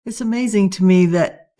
It's amazing to me that,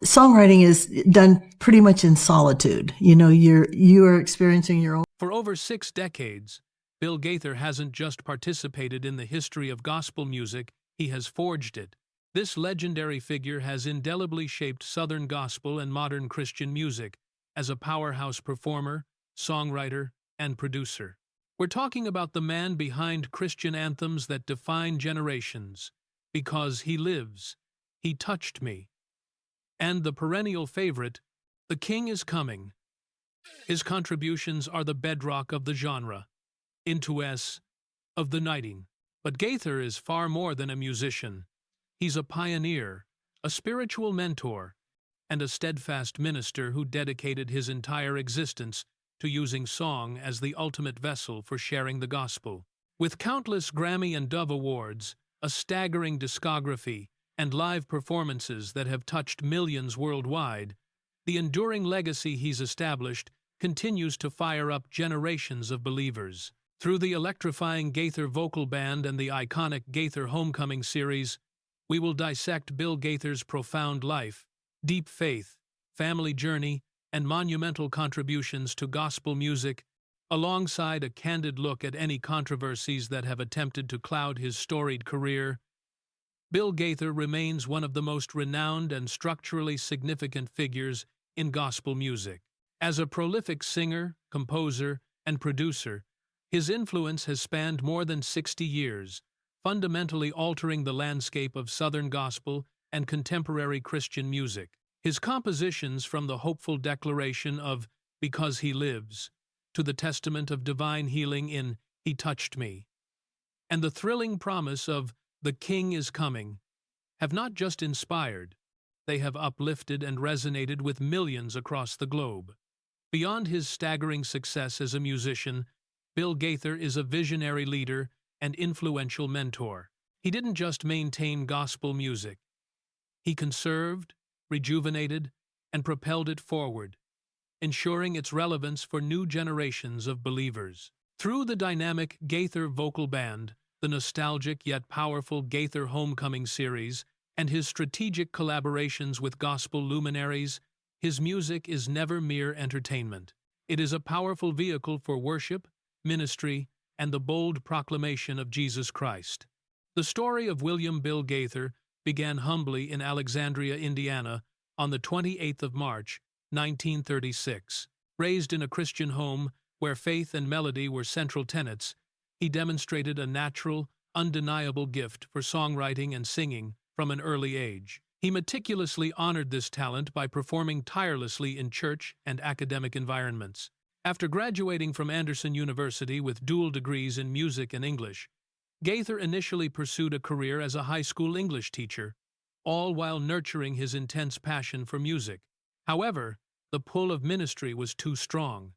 songwriting is done pretty much in solitude. You are experiencing your own. For over 6 decades, Bill Gaither hasn't just participated in the history of gospel music, he has forged it. This legendary figure has indelibly shaped Southern gospel and modern Christian music as a powerhouse performer, songwriter, and producer. We're talking about the man behind Christian anthems that define generations, Because He Lives, He Touched Me, and the perennial favorite, The King is Coming. His contributions are the bedrock of the genre, intues of the nighting. But Gaither is far more than a musician. He's a pioneer, a spiritual mentor, and a steadfast minister who dedicated his entire existence to using song as the ultimate vessel for sharing the gospel. With countless Grammy and Dove Awards, a staggering discography, and live performances that have touched millions worldwide, the enduring legacy he's established continues to fire up generations of believers. Through the electrifying Gaither vocal band and the iconic Gaither Homecoming series, we will dissect Bill Gaither's profound life, deep faith, family journey, and monumental contributions to gospel music, alongside a candid look at any controversies that have attempted to cloud his storied career. Bill Gaither remains one of the most renowned and structurally significant figures in gospel music. As a prolific singer, composer, and producer, his influence has spanned more than 60 years, fundamentally altering the landscape of Southern gospel and contemporary Christian music. His compositions, from the hopeful declaration of Because He Lives, to the testament of divine healing in He Touched Me, and the thrilling promise of The King is Coming, have not just inspired, they have uplifted and resonated with millions across the globe. Beyond his staggering success as a musician, Bill Gaither is a visionary leader and influential mentor. He didn't just maintain gospel music. He conserved, rejuvenated, and propelled it forward, ensuring its relevance for new generations of believers. Through the dynamic Gaither vocal band, the nostalgic yet powerful Gaither Homecoming series, and his strategic collaborations with gospel luminaries, his music is never mere entertainment. It is a powerful vehicle for worship, ministry, and the bold proclamation of Jesus Christ. The story of William Bill Gaither began humbly in Alexandria, Indiana, on the 28th of March, 1936. Raised in a Christian home where faith and melody were central tenets, he demonstrated a natural, undeniable gift for songwriting and singing from an early age. He meticulously honored this talent by performing tirelessly in church and academic environments. After graduating from Anderson University with dual degrees in music and English, Gaither initially pursued a career as a high school English teacher, all while nurturing his intense passion for music. However, the pull of ministry was too strong,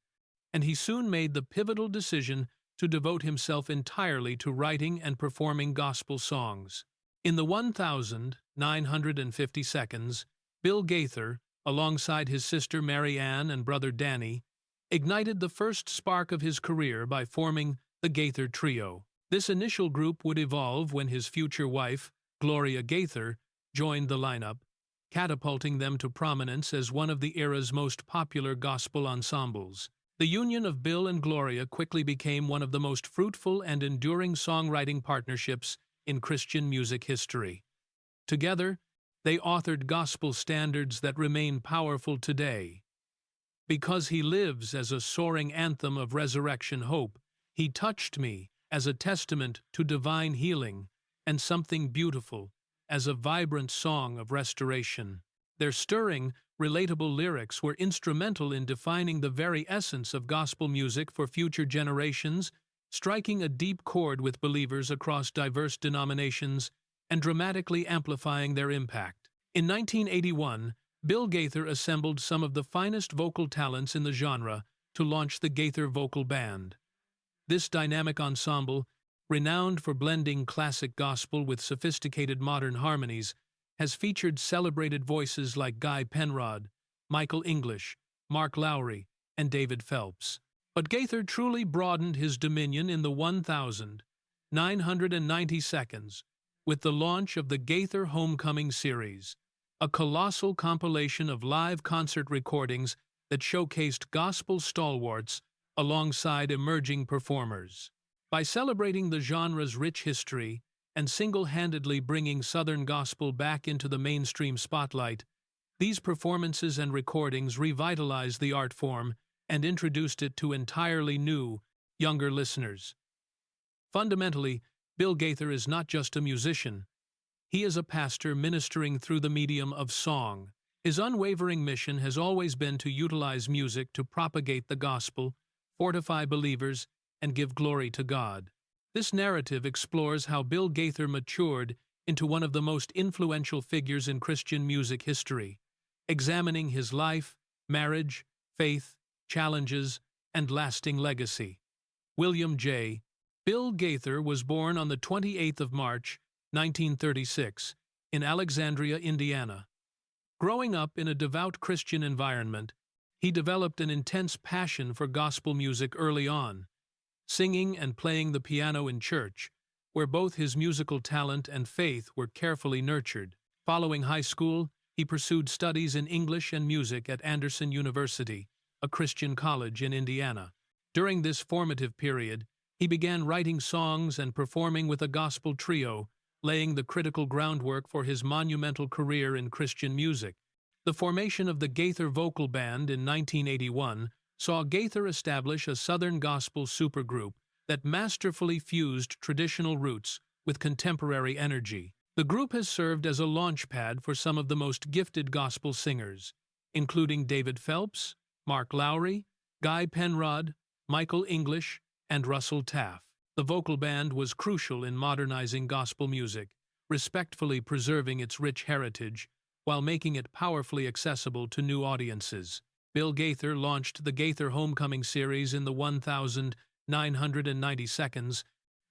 and he soon made the pivotal decision to devote himself entirely to writing and performing gospel songs. In the 1,950 seconds, Bill Gaither, alongside his sister Mary Ann and brother Danny, ignited the first spark of his career by forming the Gaither Trio. This initial group would evolve when his future wife, Gloria Gaither, joined the lineup, catapulting them to prominence as one of the era's most popular gospel ensembles. The union of Bill and Gloria quickly became one of the most fruitful and enduring songwriting partnerships in Christian music history. Together, they authored gospel standards that remain powerful today. Because He Lives as a soaring anthem of resurrection hope, He Touched Me as a testament to divine healing, and Something Beautiful as a vibrant song of restoration. Their stirring, relatable lyrics were instrumental in defining the very essence of gospel music for future generations, striking a deep chord with believers across diverse denominations and dramatically amplifying their impact. In 1981, Bill Gaither assembled some of the finest vocal talents in the genre to launch the Gaither Vocal Band. This dynamic ensemble, renowned for blending classic gospel with sophisticated modern harmonies, has featured celebrated voices like Guy Penrod, Michael English, Mark Lowry, and David Phelps. But Gaither truly broadened his dominion in the 1,990 seconds with the launch of the Gaither Homecoming series, a colossal compilation of live concert recordings that showcased gospel stalwarts alongside emerging performers. By celebrating the genre's rich history and single-handedly bringing Southern gospel back into the mainstream spotlight, these performances and recordings revitalized the art form and introduced it to entirely new, younger listeners. Fundamentally, Bill Gaither is not just a musician. He is a pastor ministering through the medium of song. His unwavering mission has always been to utilize music to propagate the gospel, fortify believers, and give glory to God. This narrative explores how Bill Gaither matured into one of the most influential figures in Christian music history, examining his life, marriage, faith, challenges, and lasting legacy. William J. Bill Gaither was born on the 28th of March, 1936, in Alexandria, Indiana. Growing up in a devout Christian environment, he developed an intense passion for gospel music early on, singing and playing the piano in church, where both his musical talent and faith were carefully nurtured. Following high school, he pursued studies in English and music at Anderson University, a Christian college in Indiana. During this formative period, he began writing songs and performing with a gospel trio, laying the critical groundwork for his monumental career in Christian music. The formation of the Gaither Vocal Band in 1981 saw Gaither establish a Southern gospel supergroup that masterfully fused traditional roots with contemporary energy. The group has served as a launchpad for some of the most gifted gospel singers, including David Phelps, Mark Lowry, Guy Penrod, Michael English, and Russell Taff. The vocal band was crucial in modernizing gospel music, respectfully preserving its rich heritage while making it powerfully accessible to new audiences. Bill Gaither launched the Gaither Homecoming series in the 1,990 seconds,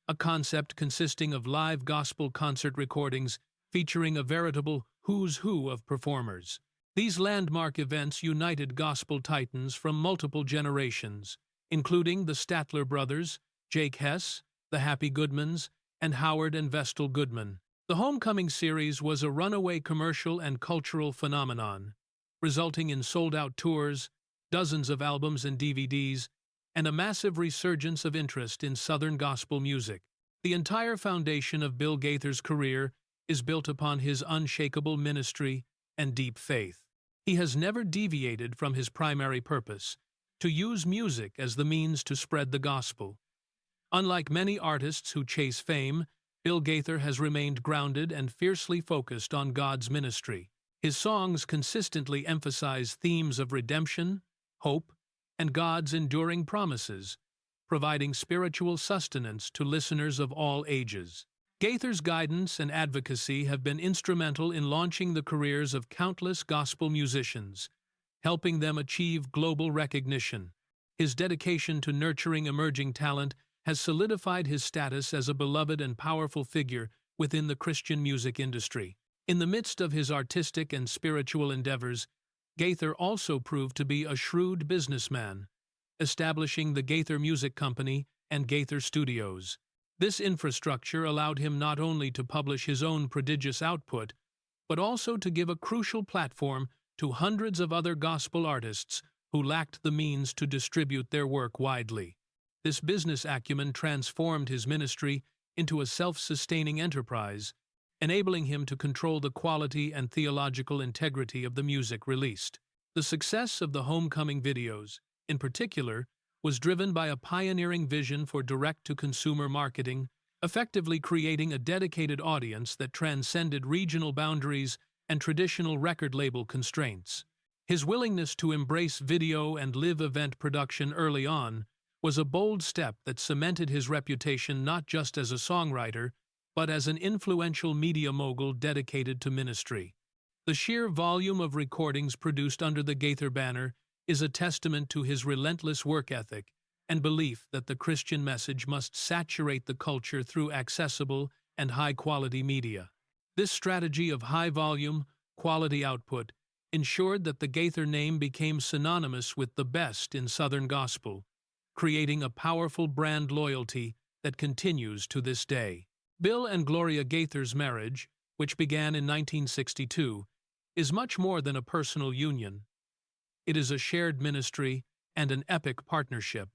a concept consisting of live gospel concert recordings featuring a veritable who's who of performers. These landmark events united gospel titans from multiple generations, including the Statler brothers, Jake Hess, the Happy Goodmans, and Howard and Vestal Goodman. The Homecoming series was a runaway commercial and cultural phenomenon, resulting in sold-out tours, dozens of albums and DVDs, and a massive resurgence of interest in Southern gospel music. The entire foundation of Bill Gaither's career is built upon his unshakable ministry and deep faith. He has never deviated from his primary purpose, to use music as the means to spread the gospel. Unlike many artists who chase fame, Bill Gaither has remained grounded and fiercely focused on God's ministry. His songs consistently emphasize themes of redemption, hope, and God's enduring promises, providing spiritual sustenance to listeners of all ages. Gaither's guidance and advocacy have been instrumental in launching the careers of countless gospel musicians, helping them achieve global recognition. His dedication to nurturing emerging talent has solidified his status as a beloved and powerful figure within the Christian music industry. In the midst of his artistic and spiritual endeavors, Gaither also proved to be a shrewd businessman, establishing the Gaither Music Company and Gaither Studios. This infrastructure allowed him not only to publish his own prodigious output, but also to give a crucial platform to hundreds of other gospel artists who lacked the means to distribute their work widely. This business acumen transformed his ministry into a self-sustaining enterprise, enabling him to control the quality and theological integrity of the music released. The success of the Homecoming videos, in particular, was driven by a pioneering vision for direct-to-consumer marketing, effectively creating a dedicated audience that transcended regional boundaries and traditional record label constraints. His willingness to embrace video and live event production early on was a bold step that cemented his reputation not just as a songwriter, but as an influential media mogul dedicated to ministry. The sheer volume of recordings produced under the Gaither banner is a testament to his relentless work ethic and belief that the Christian message must saturate the culture through accessible and high-quality media. This strategy of high-volume, quality output ensured that the Gaither name became synonymous with the best in Southern gospel, creating a powerful brand loyalty that continues to this day. Bill and Gloria Gaither's marriage, which began in 1962, is much more than a personal union. It is a shared ministry and an epic partnership.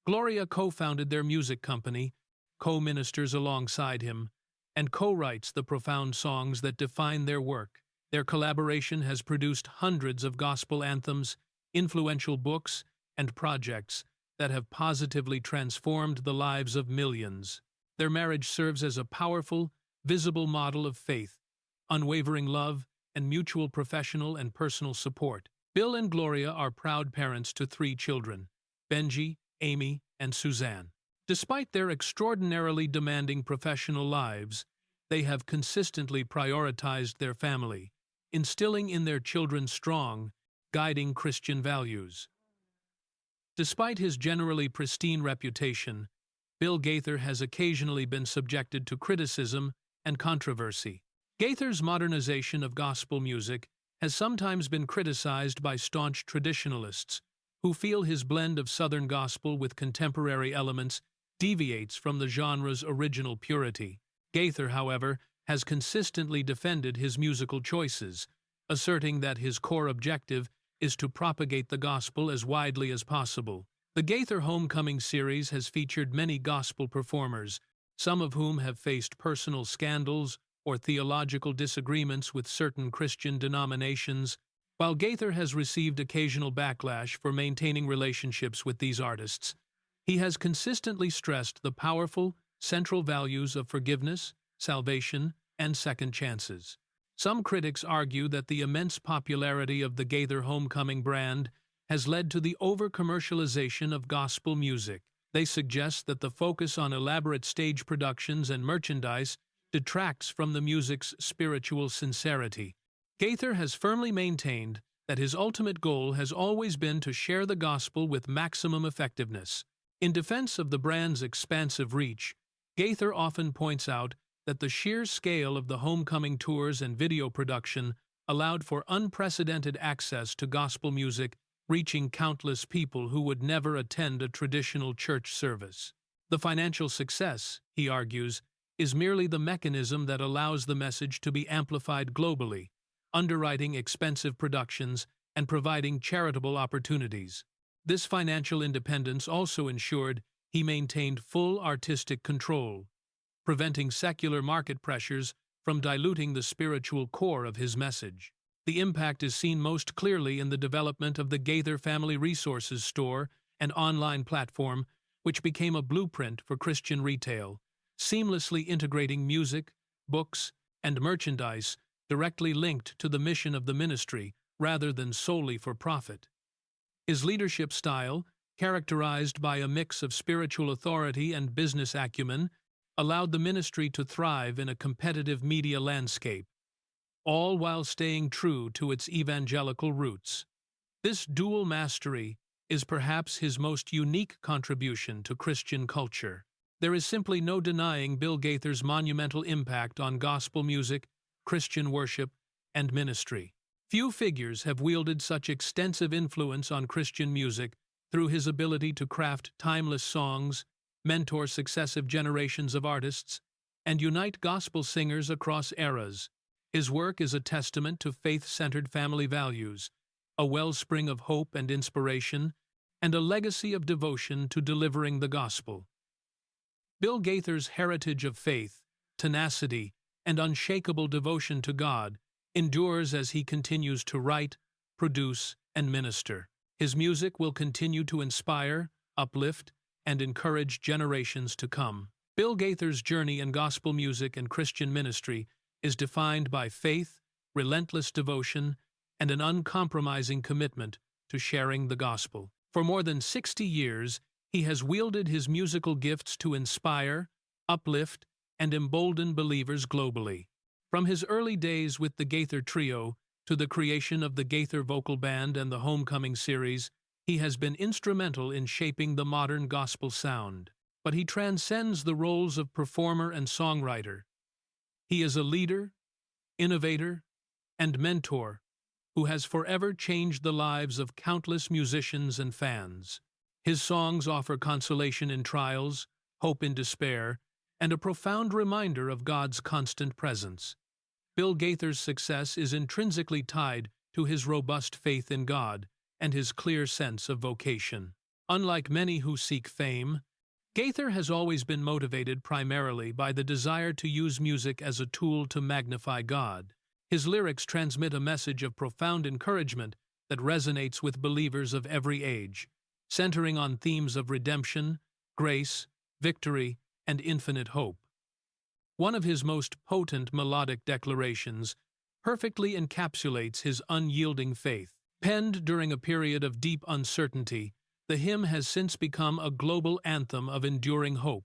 Gloria co-founded their music company, co-ministers alongside him, and co-writes the profound songs that define their work. Their collaboration has produced hundreds of gospel anthems, influential books, and projects that have positively transformed the lives of millions. Their marriage serves as a powerful, visible model of faith, unwavering love, and mutual professional and personal support. Bill and Gloria are proud parents to 3 children, Benji, Amy, and Suzanne. Despite their extraordinarily demanding professional lives, they have consistently prioritized their family, instilling in their children strong, guiding Christian values. Despite his generally pristine reputation, Bill Gaither has occasionally been subjected to criticism and controversy. Gaither's modernization of gospel music has sometimes been criticized by staunch traditionalists who feel his blend of Southern gospel with contemporary elements deviates from the genre's original purity. Gaither, however, has consistently defended his musical choices, asserting that his core objective is to propagate the gospel as widely as possible. The Gaither Homecoming series has featured many gospel performers, some of whom have faced personal scandals or theological disagreements with certain Christian denominations. While Gaither has received occasional backlash for maintaining relationships with these artists, he has consistently stressed the powerful, central values of forgiveness, salvation, and second chances. Some critics argue that the immense popularity of the Gaither Homecoming brand has led to the over-commercialization of gospel music. They suggest that the focus on elaborate stage productions and merchandise detracts from the music's spiritual sincerity. Gaither has firmly maintained that his ultimate goal has always been to share the gospel with maximum effectiveness. In defense of the brand's expansive reach, Gaither often points out that the sheer scale of the homecoming tours and video production allowed for unprecedented access to gospel music, reaching countless people who would never attend a traditional church service. The financial success, he argues, is merely the mechanism that allows the message to be amplified globally, underwriting expensive productions and providing charitable opportunities. This financial independence also ensured he maintained full artistic control, preventing secular market pressures from diluting the spiritual core of his message. The impact is seen most clearly in the development of the Gaither Family Resources store and online platform, which became a blueprint for Christian retail, seamlessly integrating music, books, and merchandise directly linked to the mission of the ministry rather than solely for profit. His leadership style, characterized by a mix of spiritual authority and business acumen, allowed the ministry to thrive in a competitive media landscape, all while staying true to its evangelical roots. This dual mastery is perhaps his most unique contribution to Christian culture. There is simply no denying Bill Gaither's monumental impact on gospel music, Christian worship, and ministry. Few figures have wielded such extensive influence on Christian music through his ability to craft timeless songs, mentor successive generations of artists, and unite gospel singers across eras. His work is a testament to faith-centered family values, a wellspring of hope and inspiration, and a legacy of devotion to delivering the gospel. Bill Gaither's heritage of faith, tenacity, and unshakable devotion to God endures as he continues to write, produce, and minister. His music will continue to inspire, uplift, and encourage generations to come. Bill Gaither's journey in gospel music and Christian ministry is defined by faith, relentless devotion, and an uncompromising commitment to sharing the gospel. For more than 60 years, he has wielded his musical gifts to inspire, uplift, and embolden believers globally. From his early days with the Gaither Trio to the creation of the Gaither Vocal Band and the Homecoming series, he has been instrumental in shaping the modern gospel sound. But he transcends the roles of performer and songwriter. He is a leader, innovator, and mentor who has forever changed the lives of countless musicians and fans. His songs offer consolation in trials, hope in despair, and a profound reminder of God's constant presence. Bill Gaither's success is intrinsically tied to his robust faith in God and his clear sense of vocation. Unlike many who seek fame, Gaither has always been motivated primarily by the desire to use music as a tool to magnify God. His lyrics transmit a message of profound encouragement that resonates with believers of every age, centering on themes of redemption, grace, victory, and infinite hope. One of his most potent melodic declarations perfectly encapsulates his unyielding faith. Penned during a period of deep uncertainty, the hymn has since become a global anthem of enduring hope,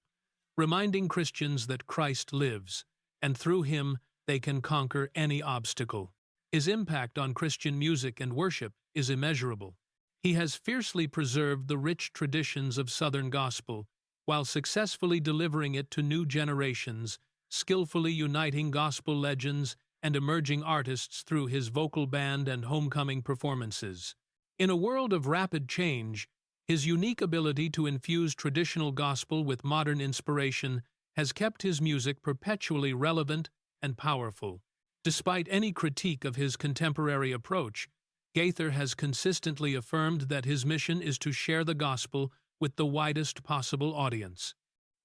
reminding Christians that Christ lives, and through him they can conquer any obstacle. His impact on Christian music and worship is immeasurable. He has fiercely preserved the rich traditions of Southern gospel, while successfully delivering it to new generations, skillfully uniting gospel legends and emerging artists through his vocal band and homecoming performances. In a world of rapid change, his unique ability to infuse traditional gospel with modern inspiration has kept his music perpetually relevant and powerful. Despite any critique of his contemporary approach, Gaither has consistently affirmed that his mission is to share the gospel with the widest possible audience.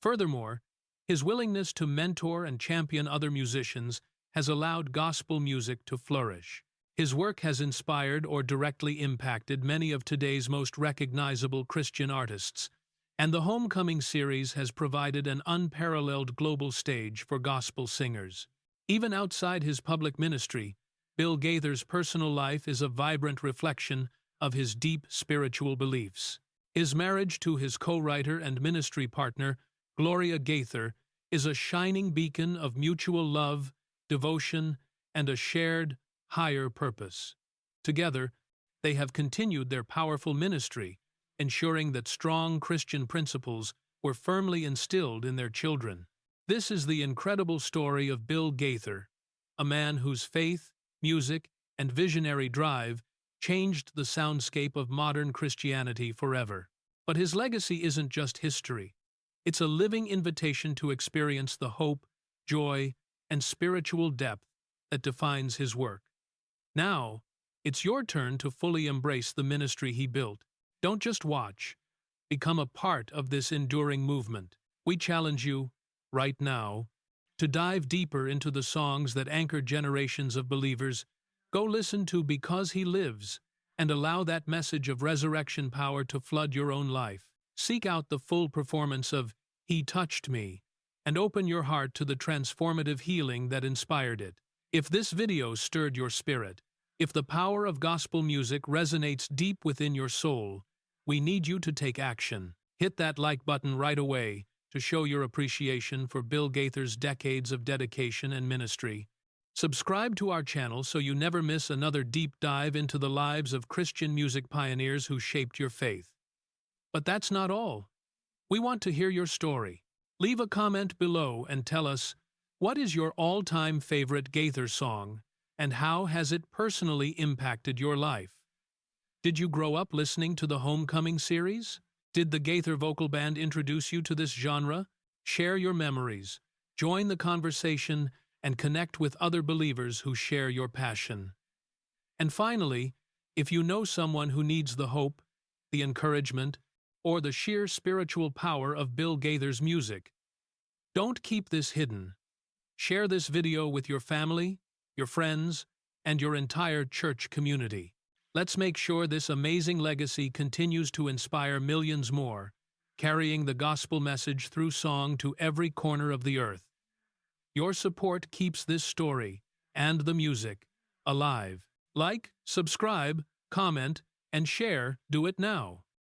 Furthermore, his willingness to mentor and champion other musicians has allowed gospel music to flourish. His work has inspired or directly impacted many of today's most recognizable Christian artists, and the Homecoming series has provided an unparalleled global stage for gospel singers. Even outside his public ministry, Bill Gaither's personal life is a vibrant reflection of his deep spiritual beliefs. His marriage to his co-writer and ministry partner, Gloria Gaither, is a shining beacon of mutual love, devotion, and a shared, higher purpose. Together, they have continued their powerful ministry, ensuring that strong Christian principles were firmly instilled in their children. This is the incredible story of Bill Gaither, a man whose faith, music, and visionary drive changed the soundscape of modern Christianity forever. But his legacy isn't just history. It's a living invitation to experience the hope, joy, and spiritual depth that defines his work. Now, it's your turn to fully embrace the ministry he built. Don't just watch. Become a part of this enduring movement. We challenge you, right now, to dive deeper into the songs that anchor generations of believers. Go listen to Because He Lives, and allow that message of resurrection power to flood your own life. Seek out the full performance of He Touched Me, and open your heart to the transformative healing that inspired it. If this video stirred your spirit, if the power of gospel music resonates deep within your soul, we need you to take action. Hit that like button right away to show your appreciation for Bill Gaither's decades of dedication and ministry. Subscribe to our channel so you never miss another deep dive into the lives of Christian music pioneers who shaped your faith. But that's not all. We want to hear your story. Leave a comment below and tell us, what is your all-time favorite Gaither song, and how has it personally impacted your life? Did you grow up listening to the Homecoming series? Did the Gaither vocal band introduce you to this genre? Share your memories, join the conversation, and connect with other believers who share your passion. And finally, if you know someone who needs the hope, the encouragement, or the sheer spiritual power of Bill Gaither's music, don't keep this hidden. Share this video with your family, your friends, and your entire church community. Let's make sure this amazing legacy continues to inspire millions more, carrying the gospel message through song to every corner of the earth. Your support keeps this story, and the music, alive. Like, subscribe, comment, and share. Do it now.